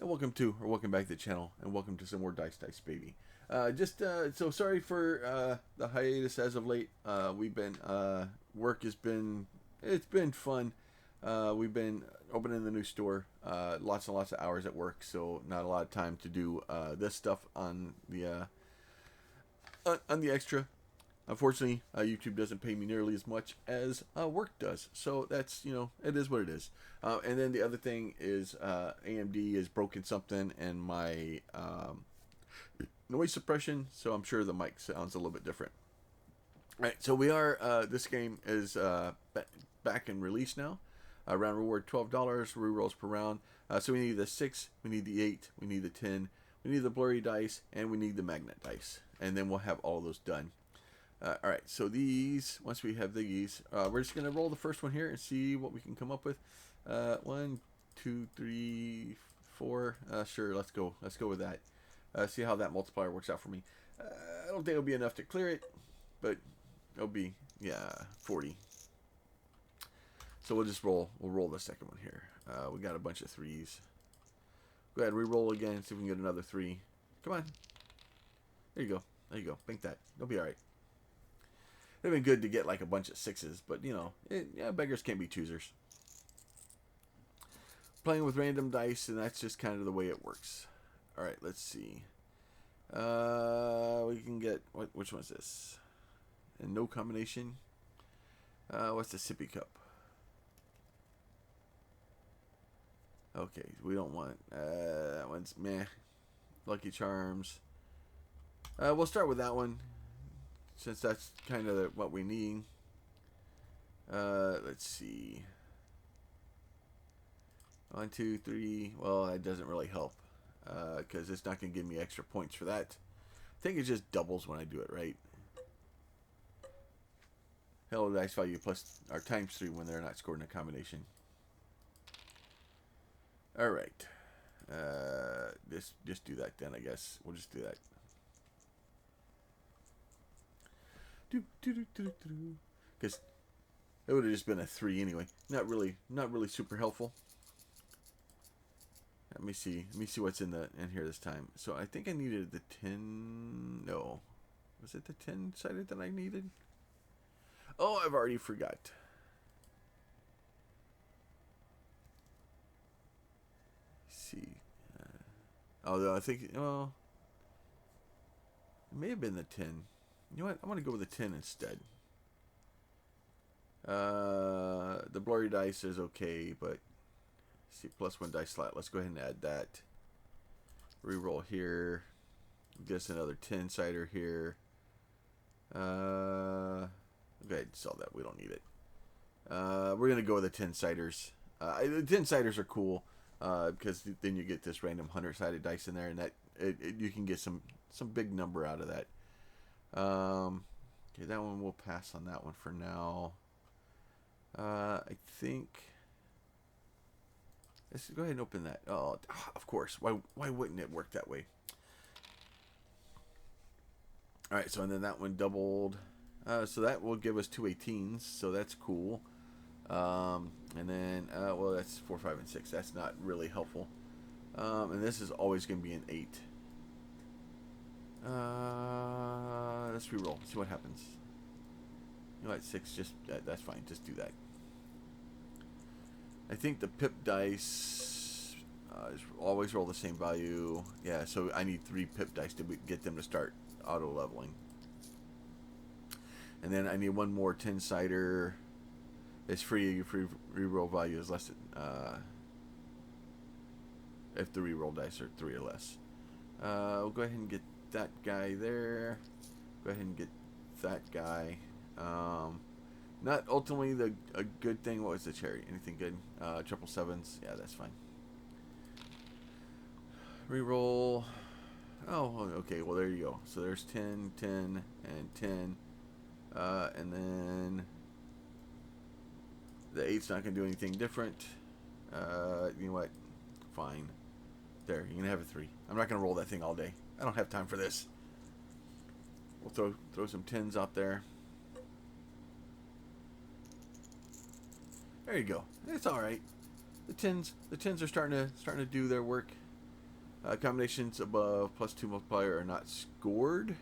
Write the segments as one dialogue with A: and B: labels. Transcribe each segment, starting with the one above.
A: welcome back to the channel, and welcome to some more Dice Baby. So sorry for the hiatus as of late. We've been work has been it's been fun. We've been opening the new store, lots and lots of hours at work, so not a lot of time to do this stuff on the extra. Unfortunately, YouTube doesn't pay me nearly as much as work does. So that's, it is what it is. And then the other thing is AMD has broken something in my noise suppression. So I'm sure the mic sounds a little bit different. All right, so we are, this game is back in release now. Round reward $12, rerolls per round. So we need the 6, we need the 8, we need the 10, we need the blurry dice, and we need the magnet dice. And then we'll have all those done. Alright, so these, once we have these, we're just going to roll the first one here and see what we can come up with. 1, 2, 3, 4. Sure, let's go with that. See how that multiplier works out for me. I don't think it'll be enough to clear it, but it'll be, 40. So we'll roll the second one here. We got a bunch of 3s. Go ahead, re-roll again, see if we can get another 3. Come on. There you go. Bank that. It'll be alright. It'd been good to get like a bunch of 6s, but beggars can't be choosers. Playing with random dice, and that's just kind of the way it works. All right, let's see. We can get which one's this? And no combination. What's the sippy cup? Okay, we don't want that one's meh. Lucky Charms. We'll start with that one, since that's kind of what we need. Let's see. 1, 2, 3. Well, that doesn't really help, because it's not going to give me extra points for that. I think it just doubles when I do it, right? Hello dice value plus or times 3 when they're not scored in a combination. All right. Just do that then, I guess. We'll just do that. Because it would have just been a 3 anyway. Not really super helpful. Let me see what's in here this time. So I think I needed the 10. No, was it the 10 sided that I needed? Oh, I've already forgot. Let's see. Although I think, well, it may have been the 10. You know what? I'm going to go with the 10 instead. The blurry dice is okay, but see, +1 dice slot. Let's go ahead and add that. Reroll here. Get us another 10-sider here. Go ahead and sell that. We don't need it. We're going to go with the 10-siders. The 10-siders are cool because then you get this random 100-sided dice in there, and that you can get some big number out of that. Okay, that one we'll pass on that one for now. I think let's go ahead and open that. Oh, of course. Why wouldn't it work that way? All right, so and then that one doubled. So that will give us 2 18s. So that's cool. And then well, that's 4, 5, and 6. That's not really helpful. And this is always going to be an 8. Let's re-roll. See what happens. You know what? 6. Just that's fine. Just do that. I think the Pipped Dice always roll the same value. Yeah. So I need 3 Pipped Dice to get them to start auto leveling. And then I need one more 10-sider. It's free. Your free re-roll value is less than if the re-roll dice are 3 or less. We'll go ahead and get that guy there. Go ahead and get that guy. Not ultimately a good thing. What was the cherry? Anything good? 777s. Yeah, that's fine. Reroll. Oh, okay. Well, there you go. So there's 10, 10, and 10. And then the 8's not going to do anything different. You know what? Fine. There, you're going to have a 3. I'm not going to roll that thing all day. I don't have time for this. We'll throw some 10s out there. There you go. It's all right. The tins are starting to do their work. Combinations above +2 multiplier are not scored.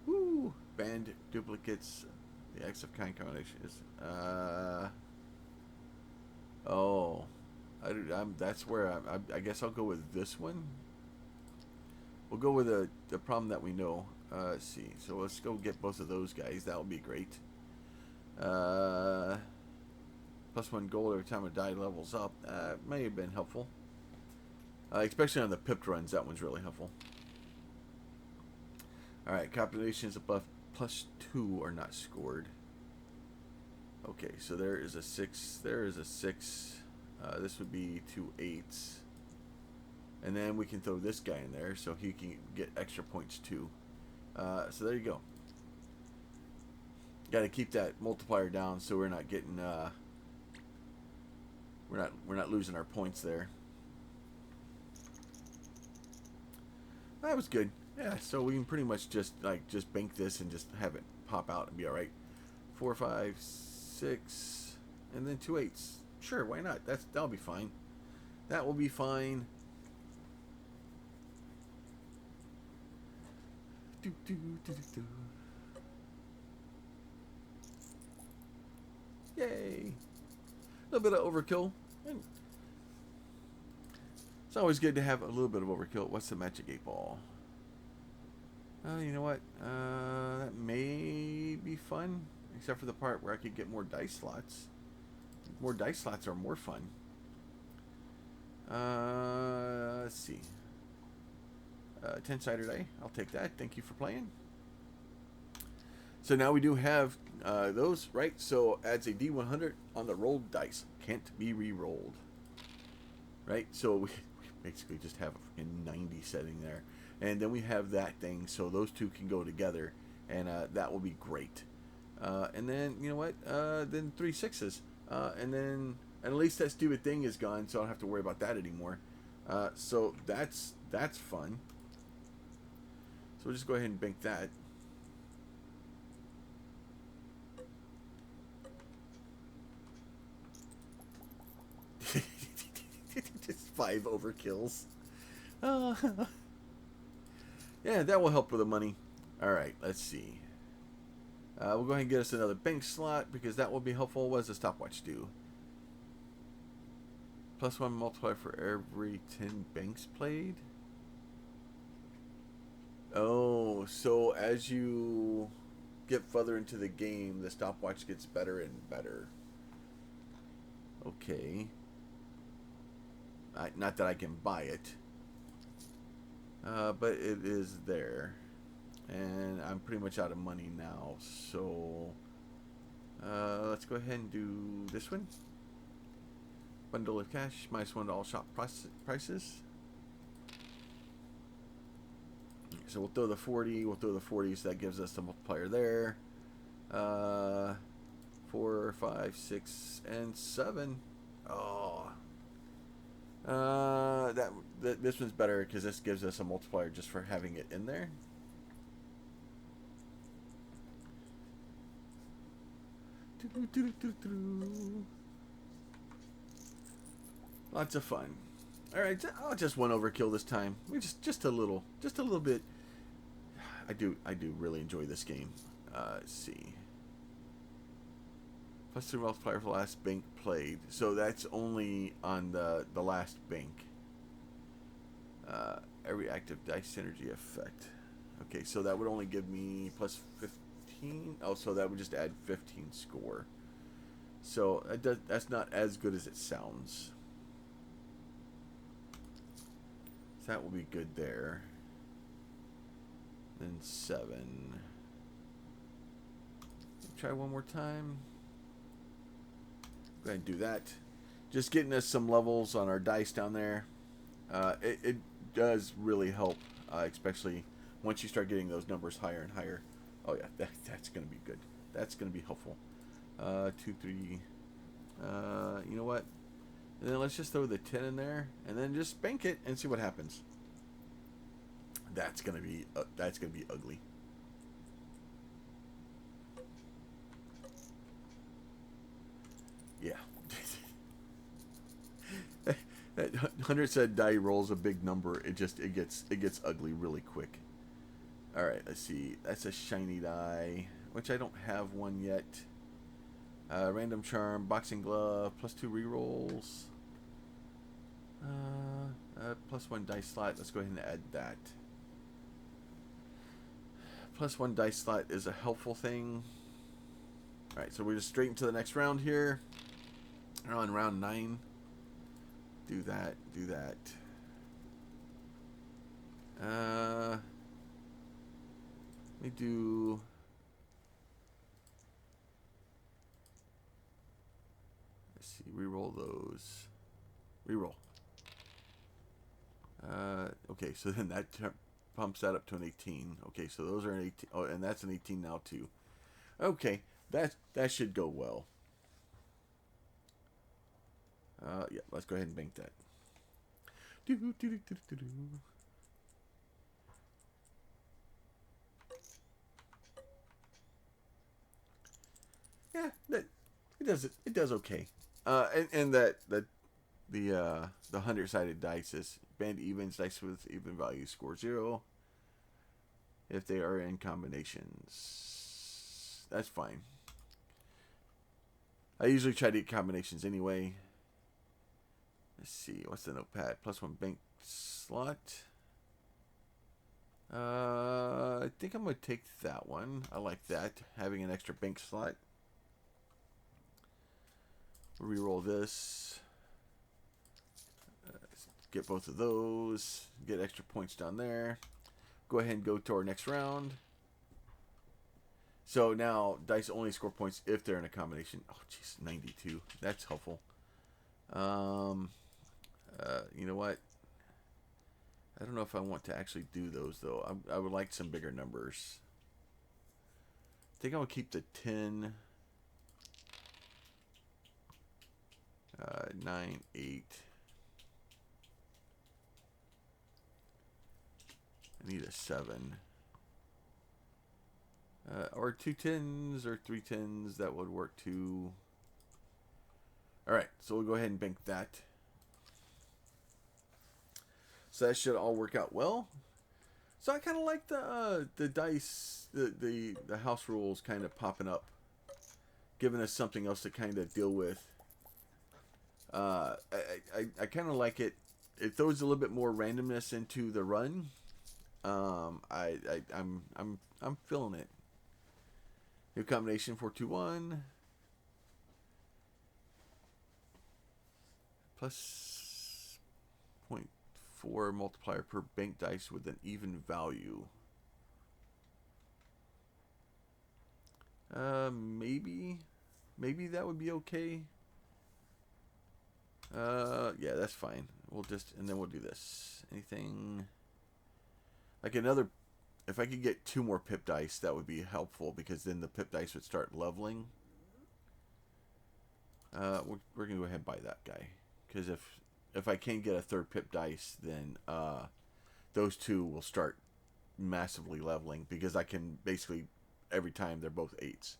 A: Woo! Banned duplicates. The X of kind combination is. Oh. That's where I guess I'll go with this one. We'll go with the problem that we know. Let's see. So let's go get both of those guys. That would be great. +1 gold every time a die levels up. May have been helpful. Especially on the pipped runs, that one's really helpful. Alright, combinations above +2 are not scored. Okay, so there is a 6. There is a 6. This would be 2 8s. And then we can throw this guy in there so he can get extra points too. So there you go. Got to keep that multiplier down so we're not getting we're not losing our points there. That was good. Yeah, so we can pretty much just bank this and just have it pop out and be all right. 4 5 6 and then 2 8s. Sure, why not? That'll be fine. That will be fine. Do, do, do, do, do. Yay! A little bit of overkill. It's always good to have a little bit of overkill. What's the magic 8 ball? You know what? That may be fun, except for the part where I could get more dice slots. More dice slots are more fun. Let's see. 10-sided die. I'll take that. Thank you for playing. So now we do have those, right? So adds a D100 on the rolled dice. Can't be re-rolled. Right? So we basically just have a 90 setting there. And then we have that thing, so those two can go together. And that will be great. And then, you know what? Then 3 6s. And at least that stupid thing is gone, so I don't have to worry about that anymore. So that's fun. So we'll just go ahead and bank that. Just 5 overkills. Yeah, that will help with the money. Alright, let's see. We'll go ahead and get us another bank slot because that will be helpful. What does the stopwatch do? +1 multiplier for every 10 banks played. Oh, so as you get further into the game, the stopwatch gets better and better. Okay. Not that I can buy it. But it is there. And I'm pretty much out of money now. So let's go ahead and do this one. Bundle of cash, -1 to all shop prices. So we'll throw the 40. We'll throw the 40, so that gives us the multiplier there. 4, 5, 6, and 7. Oh. This one's better because this gives us a multiplier just for having it in there. Lots of fun. All right, I'll just one overkill this time. We just a little bit. I do really enjoy this game. Let's see. +3 multiplier for the last bank played. So that's only on the last bank. Every active dice synergy effect. Okay, so that would only give me +15. Oh, so that would just add 15 score. So that's not as good as it sounds. So that will be good there. Then 7. Try one more time. Go ahead and do that. Just getting us some levels on our dice down there. It does really help, especially once you start getting those numbers higher and higher. Oh yeah, that's going to be good. That's going to be helpful. 2, 3. You know what? And then let's just throw the 10 in there, and then just bank it and see what happens. That's gonna be ugly. Yeah. That 100 die rolls a big number. It gets ugly really quick. All right, let's see. That's a shiny die, which I don't have one yet. Random charm, boxing glove, +2 rerolls. +1 dice slot. Let's go ahead and add that. +1 dice slot is a helpful thing. All right, so we're just straight into the next round here. We're on round 9. Do that. Do that. Let me do. Let's see. Reroll those. Reroll. Okay, so then that pumps that up to an 18. Okay, so those are an 18. Oh, and that's an 18 now too. Okay, that should go well. Yeah, let's go ahead and bank that. Yeah, it does okay. And the 100-sided dice is band evens, dice with even value score 0 if they are in combinations. That's fine. I usually try to get combinations anyway. Let's see, what's the notepad? +1 bank slot. I think I'm going to take that one. I like that, having an extra bank slot. Reroll this. Get both of those. Get extra points down there. Go ahead and go to our next round. So now dice only score points if they're in a combination. Oh, jeez, 92. That's helpful. You know what? I don't know if I want to actually do those though. I would like some bigger numbers. I think I'm gonna keep the 10, 9, 8. I need a 7. Or 2 10s or 3 10s. That would work too. Alright, so we'll go ahead and bank that. So that should all work out well. So I kind of like the dice, the house rules kind of popping up, giving us something else to kind of deal with. I kind of like it. It throws a little bit more randomness into the run. I'm feeling it. New combination 4-2-1 plus 0.4 multiplier per bank dice with an even value. Maybe that would be okay. Yeah, that's fine. We'll just, and then we'll do this. Anything like another. If I could get 2 more Pipped Dice, that would be helpful because then the Pipped Dice would start leveling. We're gonna go ahead and buy that guy because if I can't get a 3rd Pipped Dice, then those 2 will start massively leveling because I can basically every time they're both 8s.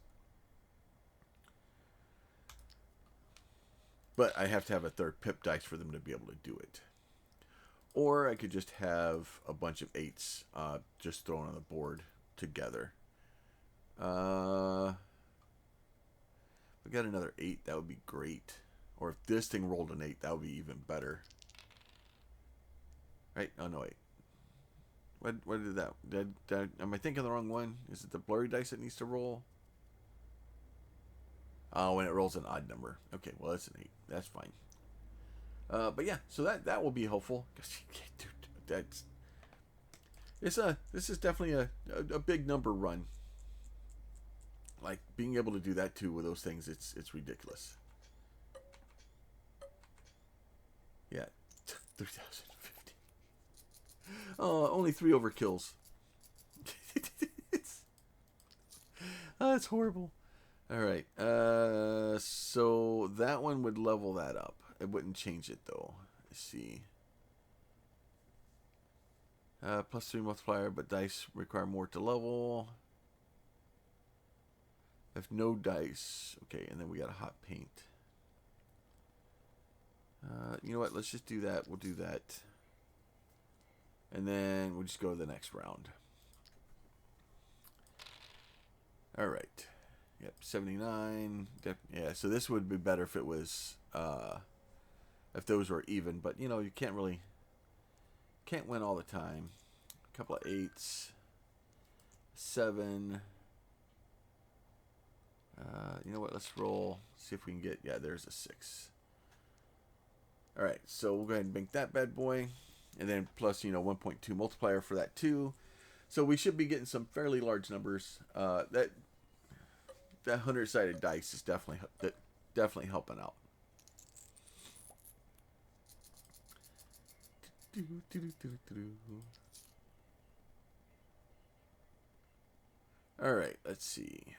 A: But I have to have a 3rd Pipped Dice for them to be able to do it. Or I could just have a bunch of 8s just thrown on the board together. We got another 8. That would be great. Or if this thing rolled an 8, that would be even better. Right? Oh, no, wait. What did that? Am I thinking the wrong one? Is it the blurry dice that needs to roll? Oh, when it rolls an odd number. Okay, well, that's an 8. That's fine. But yeah, so that will be helpful. Dude, this is definitely a big number run. Like being able to do that too with those things, it's ridiculous. Yeah, 3,050. Oh, only 3 overkills. That's horrible. All right, so that one would level that up. It wouldn't change it though. Let's see. +3 multiplier, but dice require more to level. If no dice, okay, and then we got a hot paint. You know what? Let's just do that. We'll do that. And then we'll just go to the next round. All right. Yep, 79. Yeah, so this would be better if it was, if those were even. But, you know, you can't win all the time. A couple of 8s. 7. You know what? Let's roll. See if we can get, yeah, there's a 6. All right, so we'll go ahead and bank that bad boy. And then plus, you know, 1.2 multiplier for that too. So we should be getting some fairly large numbers. That 100-sided dice is definitely helping out. All right, let's see.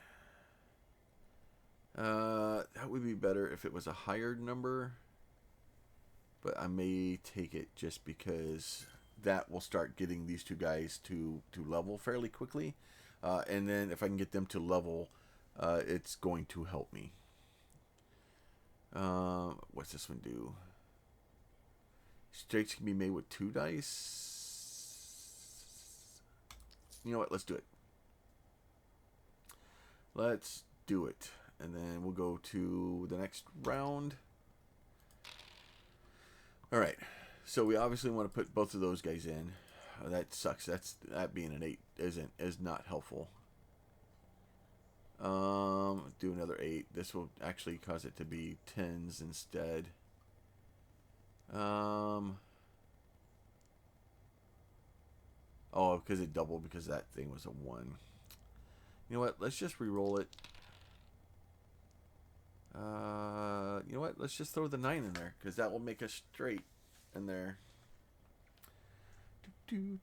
A: That would be better if it was a higher number, but I may take it just because that will start getting these two guys to level fairly quickly. And then if I can get them to level, it's going to help me. What's this one do? Straights can be made with 2 dice. You know what? Let's do it. Let's do it. And then we'll go to the next round. All right. So we obviously want to put both of those guys in. That sucks. That being an 8 is not helpful. Do another 8. This will actually cause it to be 10s instead. Oh, because it doubled because that thing was a 1. You know what? Let's just re-roll it. You know what? Let's just throw the 9 in there because that will make us straight in there. We'll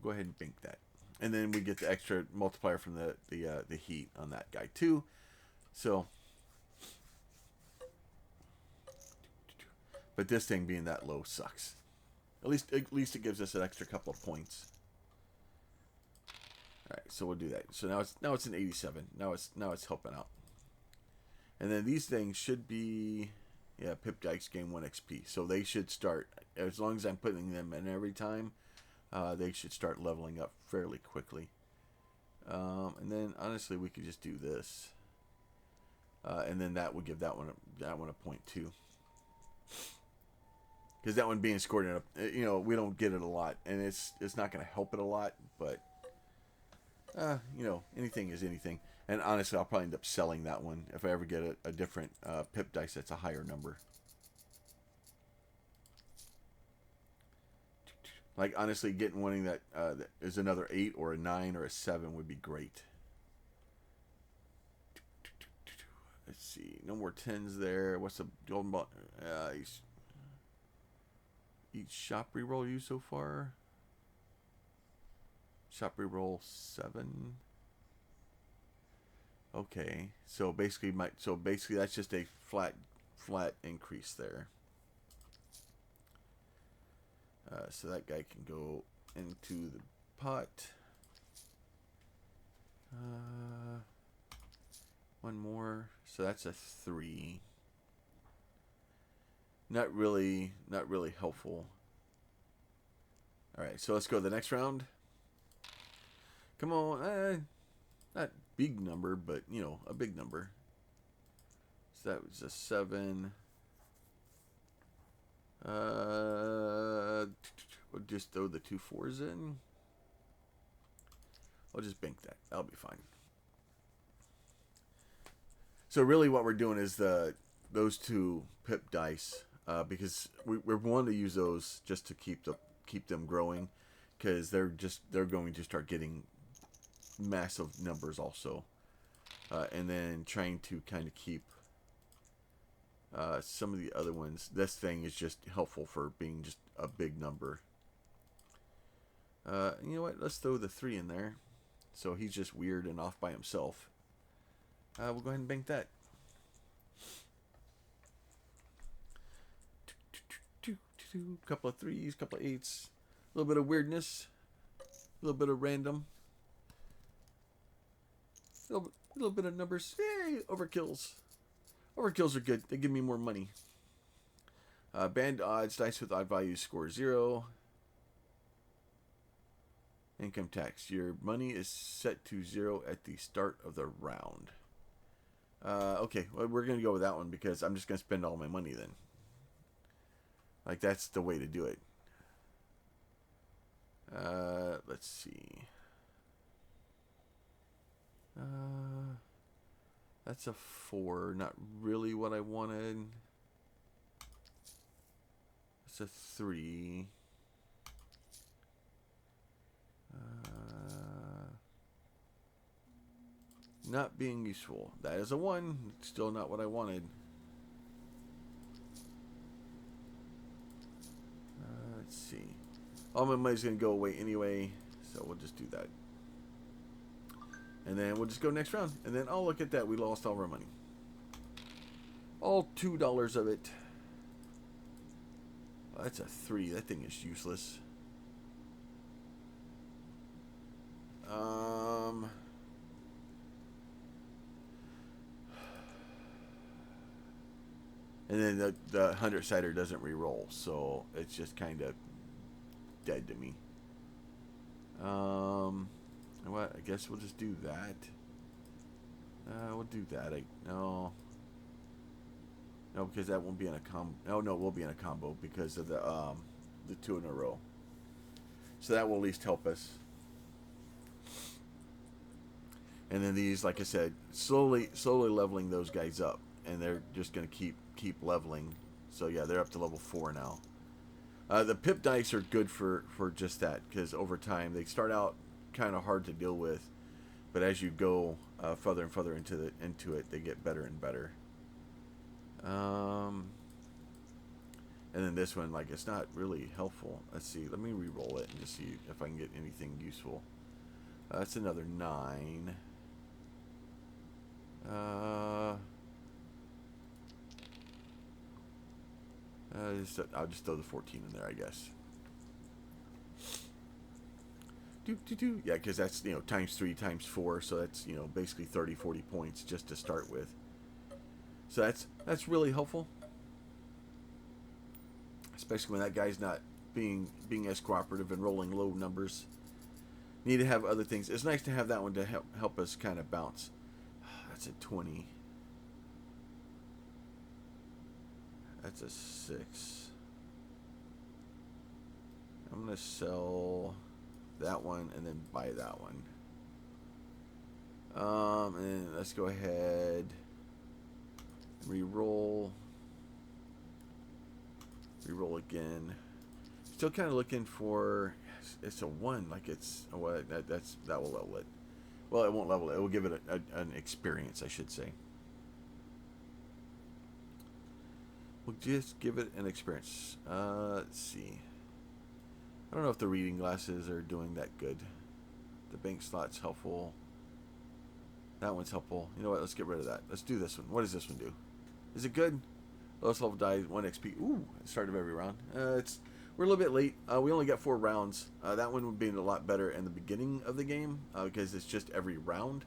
A: go ahead and bank that, and then we get the extra multiplier from the heat on that guy too. So, but this thing being that low sucks. At least it gives us an extra couple of points. All right, so we'll do that. So now it's an 87. Now it's helping out. And then these things should be, yeah, Pipped Dice gain 1 XP. So they should start, as long as I'm putting them in every time, they should start leveling up fairly quickly. And then honestly, we could just do this, and then that would give that one a point too. Because that one being scored in a, you know, we don't get it a lot, and it's not going to help it a lot, but you know, anything is anything. And honestly, I'll probably end up selling that one if I ever get a different Pipped Dice that's a higher number. Like, honestly, getting one that is another 8 or a 9 or a 7 would be great. Let's see. No more 10s there. What's the golden ball? Each shop reroll used so far? Shop reroll 7. Okay, so basically that's just a flat increase there. So that guy can go into the pot. One more, so that's a 3. Not really helpful. All right, so let's go to the next round. Come on, not big number, but you know, a big number. So that was a 7. We'll just throw the 2 4s in. I'll just bank that. That'll be fine. So really, what we're doing is those 2 Pipped Dice, because we want to use those just to keep them growing, because they're going to start getting massive numbers also, and then trying to kind of keep some of the other ones. This thing is just helpful for being just a big number. You know what? Let's throw the 3 in there, so he's just weird and off by himself. We'll go ahead and bank that. Couple of 3s, couple of 8s, a little bit of weirdness, a little bit of random. A little bit of numbers. Yay! Overkills. Overkills are good. They give me more money. Band odds, dice with odd values score 0. Income tax. Your money is set to 0 at the start of the round. Okay, well, we're going to go with that one because I'm just going to spend all my money then. Like, that's the way to do it. Let's see. That's a 4. Not really what I wanted. It's a 3. Not being useful. That is a 1. Still not what I wanted. Let's see. All my money's going to go away anyway, so we'll just do that. And then we'll just go next round. And then, oh, look at that. We lost all our money. All $2 of it. Oh, that's a 3. That thing is useless. And then the 100-sider doesn't re-roll, so it's just kind of dead to me. What? I guess we'll just do that. We'll do that. No, because that won't be in a combo. No, it will be in a combo because of the 2 in a row. So that will at least help us. And then these, like I said, slowly leveling those guys up, and they're just going to keep leveling. So yeah, they're up to level 4 now. The Pipped Dice are good for just that, because over time they start out kind of hard to deal with, but as you go further and further into it, they get better and better. And then this one, like, it's not really helpful. Let's see. Let me re-roll it and just see if I can get anything useful. That's another 9. I'll just throw the 14 in there, I guess. Yeah, because that's, times 3 times 4, so that's, basically 30, 40 points just to start with. So that's really helpful, especially when that guy's not being as cooperative and rolling low numbers. Need to have other things. It's nice to have that one to help us kind of bounce. That's a 20. That's a 6. I'm going to sell that one and then buy that one. And let's go ahead and re-roll. Re-roll again. Still kind of looking for... It's a 1. Like it's... Well, that will level it. Well, it won't level it. It will give it an experience, I should say. We'll just give it an experience. Let's see. I don't know if the reading glasses are doing that good. The bank slot's helpful. That one's helpful. You know what? Let's get rid of that. Let's do this one. What does this one do? Is it good? Lowest level die, 1 XP. Ooh, start of every round. We're a little bit late. We only got 4 rounds. That one would be a lot better in the beginning of the game because it's just every round.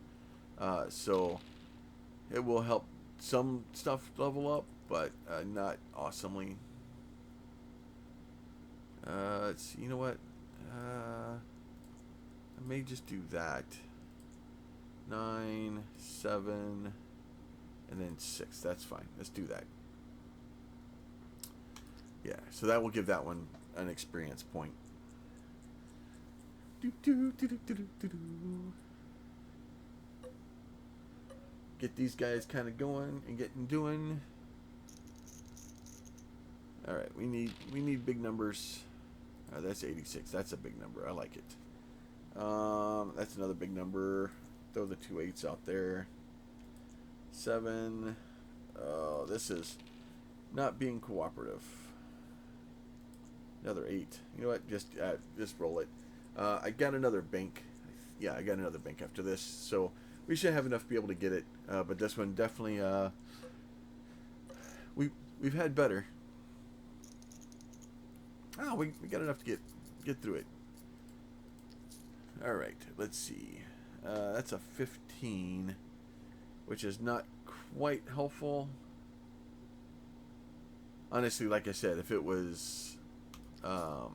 A: So it will help some stuff level up, but not awesomely. Let's see. You know what? I may just do that. 9, 7, and then 6. That's fine. Let's do that. Yeah, so that will give that one an experience point. Get these guys kind of going and getting doing. All right, we need big numbers. That's 86. That's a big number. I like it. That's another big number. Throw the 2 8s out there. 7. Oh, this is not being cooperative. Another 8. You know what? Just roll it. I got another bank. Yeah, I got another bank after this. So we should have enough to be able to get it. But this one definitely. We've had better. Oh, we got enough to get through it. All right. Let's see. That's a 15, which is not quite helpful. honestly, like I said, if it was that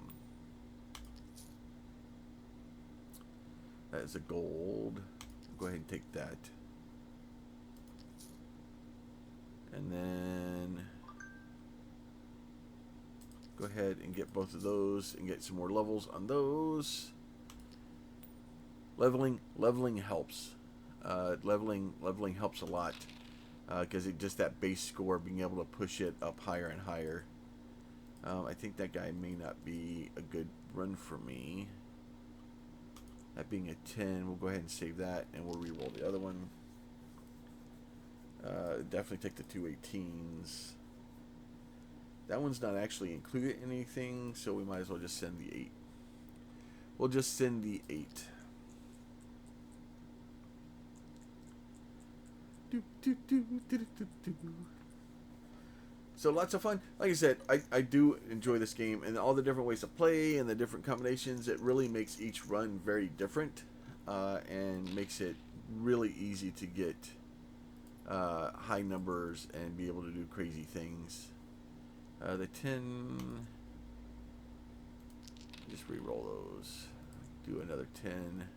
A: is a gold, go ahead and take that, and then go ahead and get both of those and get some more levels on those. Leveling helps. Leveling helps a lot, because it just that base score, being able to push it up higher and higher. I think that guy may not be a good run for me. That being a 10, we'll go ahead and save that, and we'll re-roll the other one. Definitely take the 2 18s. That one's not actually included in anything, so we might as well just send the 8. We'll just send the 8. So lots of fun. Like I said, I do enjoy this game, and all the different ways to play and the different combinations. It really makes each run very different, and makes it really easy to get high numbers and be able to do crazy things. The 10, just re-roll those. Do another 10.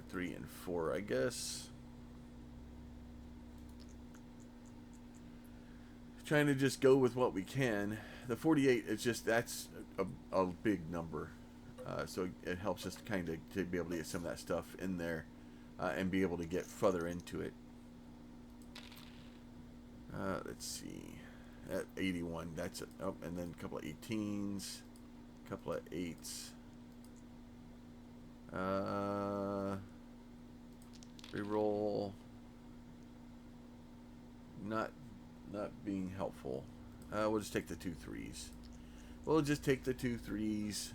A: 3 and 4, I guess. Trying to just go with what we can. The 48 is just, that's a big number, so it helps us kind of to be able to get some of that stuff in there, and be able to get further into it. Let's see, at 81, that's it. Oh, and then a couple of 18s, a couple of 8s. Reroll. Not being helpful. We'll just take the 2 3s. We'll just take the 2 3s.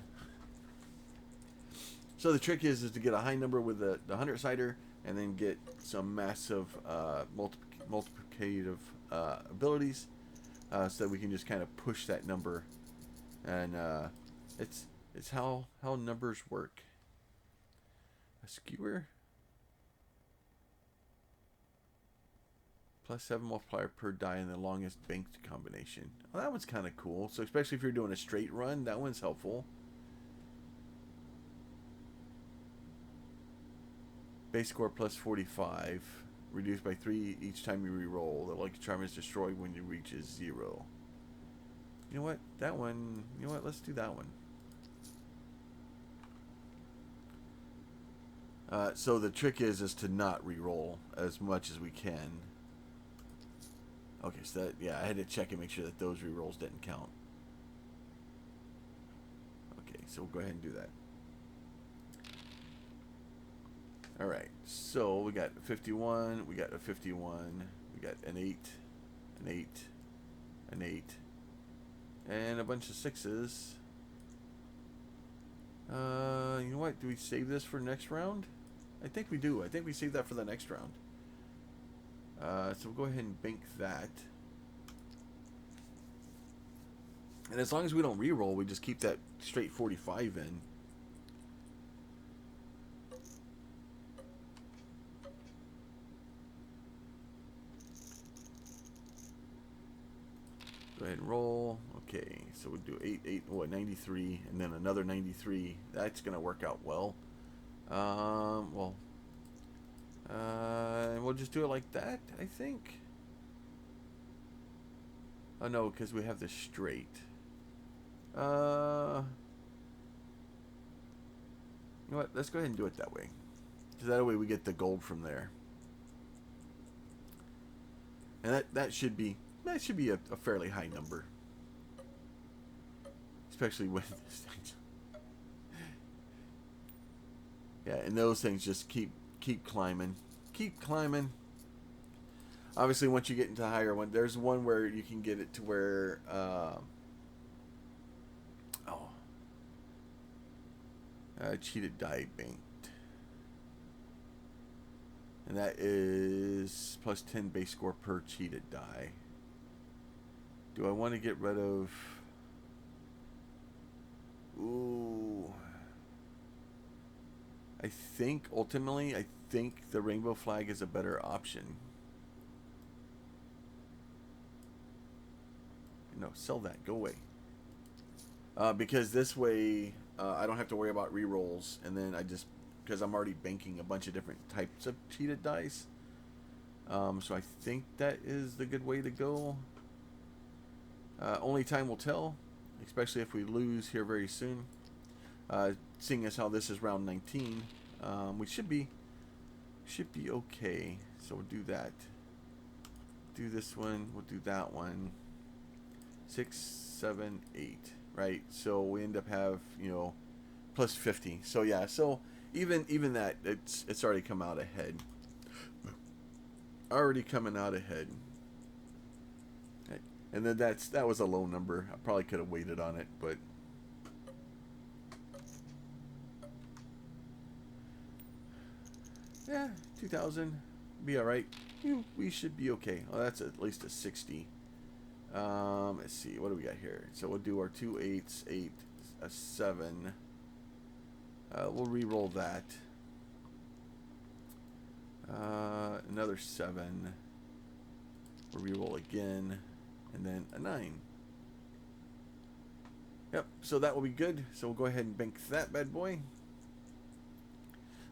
A: So the trick is to get a high number with the 100-sider, and then get some massive multiplicative abilities, so that we can just kind of push that number. And it's how numbers work. A skewer. +7 multiplier per die in the longest banked combination. Well, that one's kind of cool. So especially if you're doing a straight run, that one's helpful. Base score +45. Reduced by 3 each time you re-roll. The lucky charm is destroyed when it reaches 0. You know what? That one, you know what? Let's do that one. So the trick is to not re-roll as much as we can. Okay, so that, yeah, I had to check and make sure that those re-rolls didn't count. Okay, so we'll go ahead and do that. Alright, so we got 51, we got a 51, we got an 8, an 8, an 8, and a bunch of 6s. You know what? Do we save this for next round? I think we do. I think we save that for the next round. So we'll go ahead and bank that. And as long as we don't re-roll, we just keep that straight 45 in. Go ahead and roll. Okay, so we'll do 93, and then another 93. That's going to work out well. We'll just do it like that, I think. Oh no, because we have the straight. You know what? Let's go ahead and do it that way. Because that way we get the gold from there. And that should be a fairly high number. Especially with this thing. Yeah, and those things just keep climbing. Keep climbing. Obviously, once you get into higher one, there's one where you can get it to where cheated die banked, and that is +10 base score per cheated die. Do I want to get rid of? Ooh. I think ultimately, the rainbow flag is a better option. No, sell that. Go away. Because this way I don't have to worry about re-rolls, and then because I'm already banking a bunch of different types of cheated dice. So I think that is the good way to go. Only time will tell, especially if we lose here very soon. Seeing as how this is round 19, we should be okay. So we'll do that. Do this one. We'll do that one. 6, 7, 8. Right. So we end up plus 50. So yeah. So even that it's already come out ahead. Already coming out ahead. Okay. And then that was a low number. I probably could have waited on it, but. Yeah, 2,000, be all right. We should be okay. Oh, that's at least a 60. Let's see, what do we got here? So we'll do our 2 8s, 8, a 7. We'll re-roll that. Another 7. We'll re-roll again, and then a 9. Yep. So that will be good. So we'll go ahead and bank that bad boy.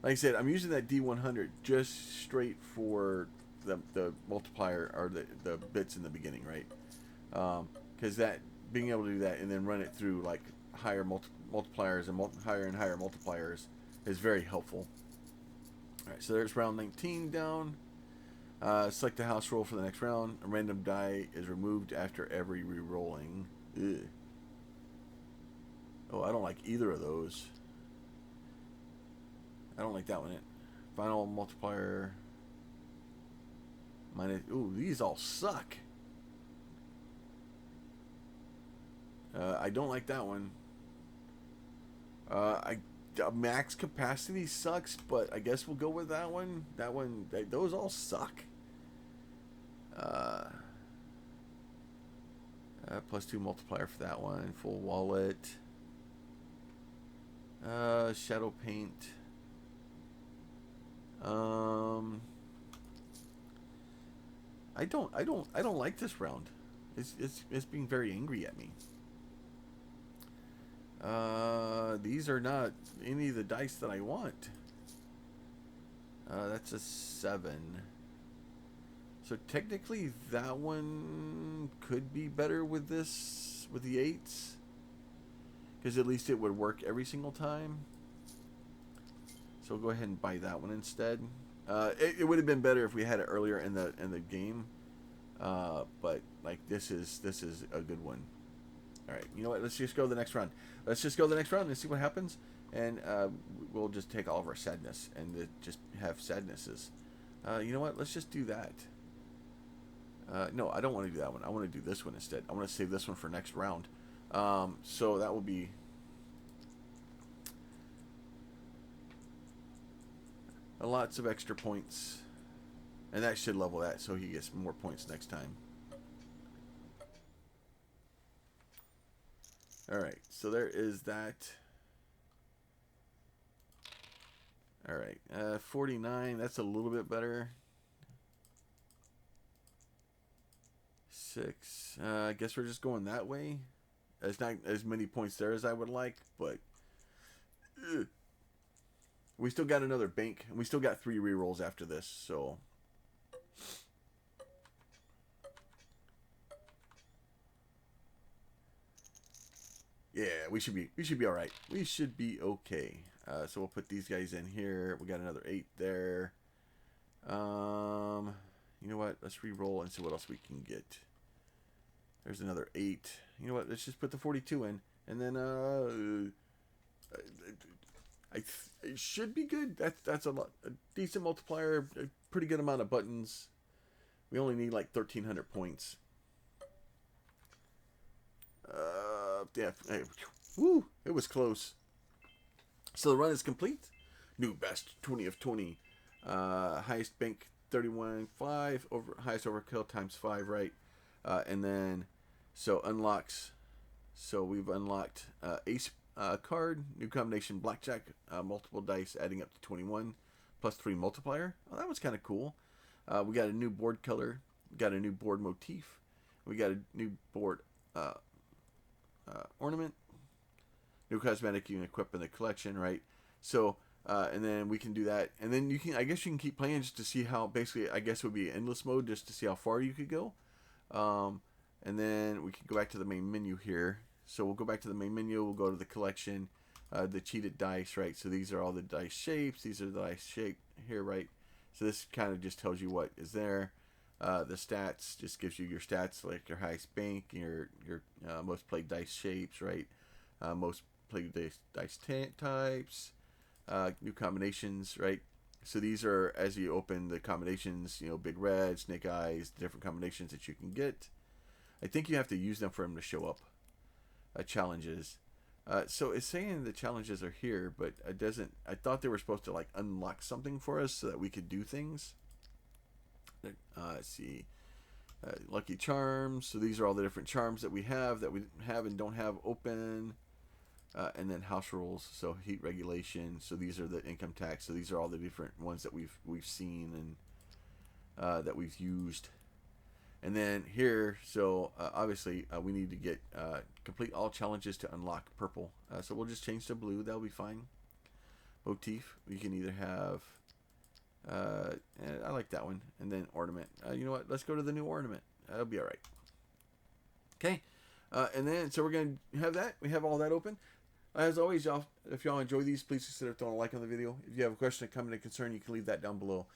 A: Like I said, I'm using that D100 just straight for the multiplier or the bits in the beginning, right? Because being able to do that and then run it through like higher multipliers and higher and higher multipliers is very helpful. All right, so there's round 19 down. Select the house roll for the next round. A random die is removed after every re-rolling. Ugh. Oh, I don't like either of those. I don't like that one. Final multiplier. Minus. Ooh, these all suck. I don't like that one. Max capacity sucks, but I guess we'll go with that one. Those all suck. +2 multiplier for that one. Full wallet. Shadow paint. I don't like this round. It's being very angry at me. These are not any of the dice that I want. That's a 7. So technically that one could be better with the 8s. Because at least it would work every single time. So we'll go ahead and buy that one instead. It would have been better if we had it earlier in the game. But like this is a good one. All right, you know what? Let's just go to the next round. Let's just go to the next round and see what happens. And we'll just take all of our sadness and just have sadnesses. You know what? Let's just do that. No, I don't want to do that one. I want to do this one instead. I want to save this one for next round. So that will be lots of extra points. And that should level that so he gets more points next time. Alright, so there is that. Alright, 49, that's a little bit better. 6, I guess we're just going that way. There's not as many points there as I would like, but we still got another bank, and we still got 3 rerolls after this, so yeah, we should be all right. We should be okay. So we'll put these guys in here. We got another 8 there. You know what? Let's re-roll and see what else we can get. There's another 8. You know what? Let's just put the 42 in, and then it should be good. That's a decent multiplier. A pretty good amount of buttons. We only need like 1,300 points. Yeah. Hey, woo! It was close. So the run is complete. New best 20 of 20. Highest bank 31.5. Highest overkill times 5, right? And then so unlocks. So we've unlocked ace card, new combination blackjack, multiple dice adding up to 21, +3 multiplier. Oh, that was kind of cool. We got a new board color. We got a new board motif. We got a new board uh, ornament. New cosmetic you can equip in the collection, right? So, and then we can do that. And then you can, I guess you can keep playing just to see how, basically, I guess it would be endless mode just to see how far you could go. And then we can go back to the main menu here. So we'll go back to the main menu. We'll go to the collection, the cheated dice, right? So these are all the dice shapes. These are the dice shape here, right? So this kind of just tells you what is there. The stats just gives you your stats, like your highest bank, your most played dice shapes, right? Most played dice types, new combinations, right? So these are, as you open the combinations, big red, snake eyes, different combinations that you can get. I think you have to use them for them to show up. Challenges. So it's saying the challenges are here, but it doesn't. I thought they were supposed to like unlock something for us so that we could do things. Let's see. Lucky charms. So these are all the different charms that we have and don't have open. And then house rules. So heat regulation. So these are the income tax. So these are all the different ones that we've seen and that we've used. And then here, so obviously we need to get complete all challenges to unlock purple. So we'll just change to blue. That'll be fine. Motif. We can either have. And I like that one. And then ornament. You know what? Let's go to the new ornament. That'll be all right. Okay. And then so we're gonna have that. We have all that open. As always, y'all, if y'all enjoy these, please consider throwing a like on the video. If you have a question, a comment, a concern, you can leave that down below.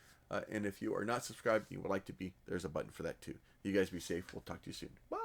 A: And if you are not subscribed and you would like to be, there's a button for that too. You guys be safe. We'll talk to you soon. Bye.